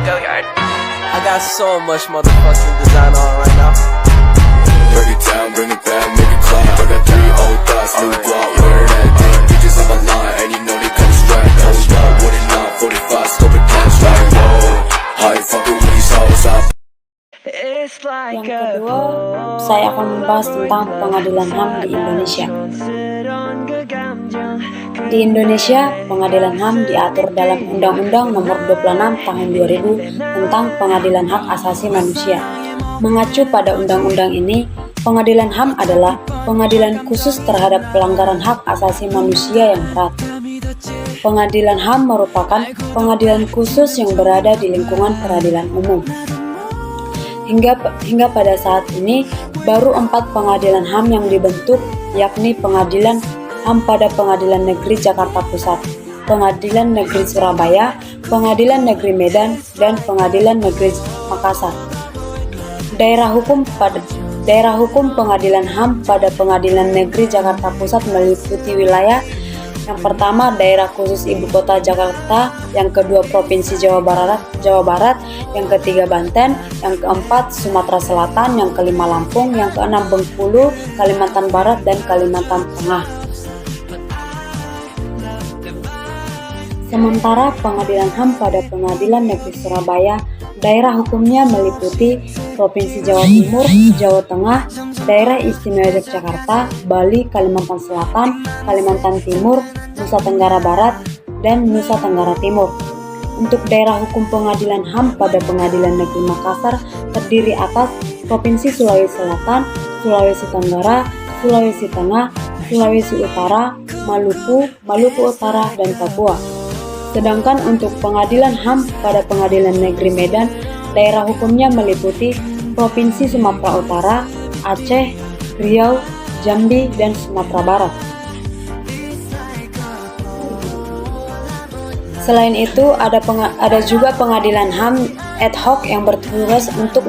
Go yard. I got so much motherfucking design on right now. Break it down, bring it back, make it clap. I got 3 old thoughts, new guap, wear that thing. Bitches on my line, and you know they come strapped. Hold up, what it not, 45, stop it, cash right, whoa. How you fucking with these hoes up? Yang kedua, saya akan membahas tentang pengadilan HAM di Indonesia. Di Indonesia, pengadilan HAM diatur dalam Undang-Undang Nomor 26 Tahun 2000 tentang Pengadilan Hak Asasi Manusia. Mengacu pada undang-undang ini, pengadilan HAM adalah pengadilan khusus terhadap pelanggaran hak asasi manusia yang berat. Pengadilan HAM merupakan pengadilan khusus yang berada di lingkungan peradilan umum. Hingga pada saat ini, baru 4 pengadilan HAM yang dibentuk, yakni Pengadilan HAM pada Pengadilan Negeri Jakarta Pusat, Pengadilan Negeri Surabaya, Pengadilan Negeri Medan, dan Pengadilan Negeri Makassar. Daerah hukum Pengadilan HAM pada Pengadilan Negeri Jakarta Pusat meliputi wilayah yang pertama daerah khusus Ibu Kota Jakarta, yang kedua Provinsi Jawa Barat, yang ketiga Banten, yang keempat Sumatera Selatan, yang kelima Lampung, yang keenam Bengkulu, Kalimantan Barat, dan Kalimantan Tengah. Sementara Pengadilan HAM pada Pengadilan Negeri Surabaya, daerah hukumnya meliputi Provinsi Jawa Timur, Jawa Tengah, Daerah Istimewa Yogyakarta, Bali, Kalimantan Selatan, Kalimantan Timur, Nusa Tenggara Barat, dan Nusa Tenggara Timur. Untuk daerah hukum Pengadilan HAM pada Pengadilan Negeri Makassar terdiri atas Provinsi Sulawesi Selatan, Sulawesi Tenggara, Sulawesi Tengah, Sulawesi Utara, Maluku Utara, dan Papua. Sedangkan untuk Pengadilan HAM pada Pengadilan Negeri Medan, daerah hukumnya meliputi Provinsi Sumatera Utara, Aceh, Riau, Jambi, dan Sumatera Barat. Selain itu, ada juga pengadilan HAM ad hoc yang bertugas untuk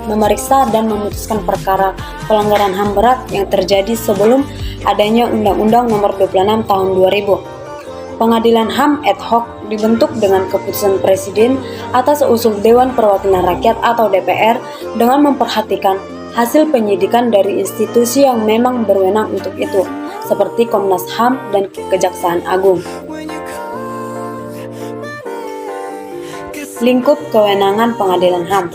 memeriksa dan memutuskan perkara pelanggaran HAM berat yang terjadi sebelum adanya Undang-Undang Nomor 26 Tahun 2000. Pengadilan HAM ad hoc dibentuk dengan keputusan Presiden atas usul Dewan Perwakilan Rakyat atau DPR dengan memperhatikan hasil penyidikan dari institusi yang memang berwenang untuk itu, seperti Komnas HAM dan Kejaksaan Agung. Lingkup kewenangan Pengadilan HAM.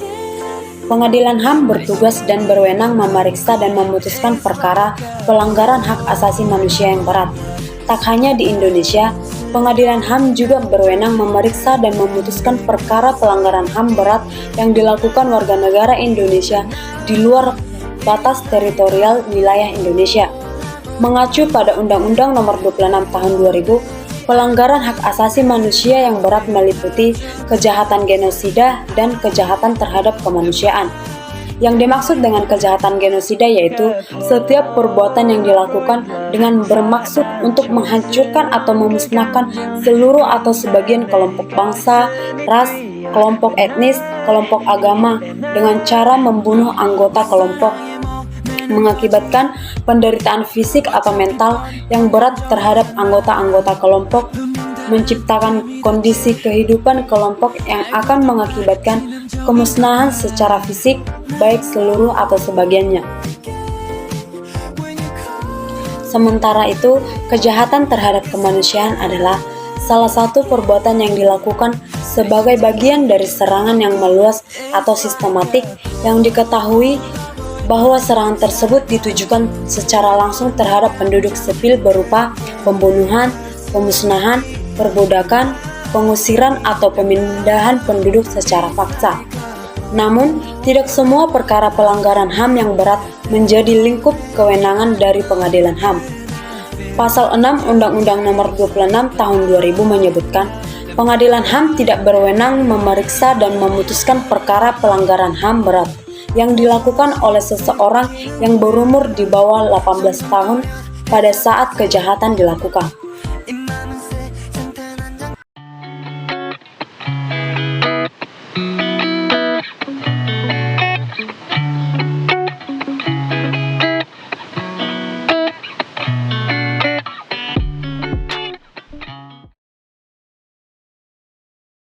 Pengadilan HAM bertugas dan berwenang memeriksa dan memutuskan perkara pelanggaran hak asasi manusia yang berat. Tak hanya di Indonesia, Pengadilan HAM juga berwenang memeriksa dan memutuskan perkara pelanggaran HAM berat yang dilakukan warga negara Indonesia di luar batas teritorial wilayah Indonesia. Mengacu pada Undang-Undang Nomor 26 Tahun 2000, pelanggaran hak asasi manusia yang berat meliputi kejahatan genosida dan kejahatan terhadap kemanusiaan. Yang dimaksud dengan kejahatan genosida yaitu setiap perbuatan yang dilakukan dengan bermaksud untuk menghancurkan atau memusnahkan seluruh atau sebagian kelompok bangsa, ras, kelompok etnis, kelompok agama dengan cara membunuh anggota kelompok, mengakibatkan penderitaan fisik atau mental yang berat terhadap anggota-anggota kelompok, menciptakan kondisi kehidupan kelompok yang akan mengakibatkan kemusnahan secara fisik, baik seluruh atau sebagiannya. Sementara itu, kejahatan terhadap kemanusiaan adalah salah satu perbuatan yang dilakukan sebagai bagian dari serangan yang meluas atau sistematik yang diketahui bahwa serangan tersebut ditujukan secara langsung terhadap penduduk sipil berupa pembunuhan, pemusnahan, perbudakan, pengusiran atau pemindahan penduduk secara paksa. Namun, tidak semua perkara pelanggaran HAM yang berat menjadi lingkup kewenangan dari Pengadilan HAM. Pasal 6 Undang-Undang Nomor 26 Tahun 2000 menyebutkan, Pengadilan HAM tidak berwenang memeriksa dan memutuskan perkara pelanggaran HAM berat yang dilakukan oleh seseorang yang berumur di bawah 18 tahun pada saat kejahatan dilakukan.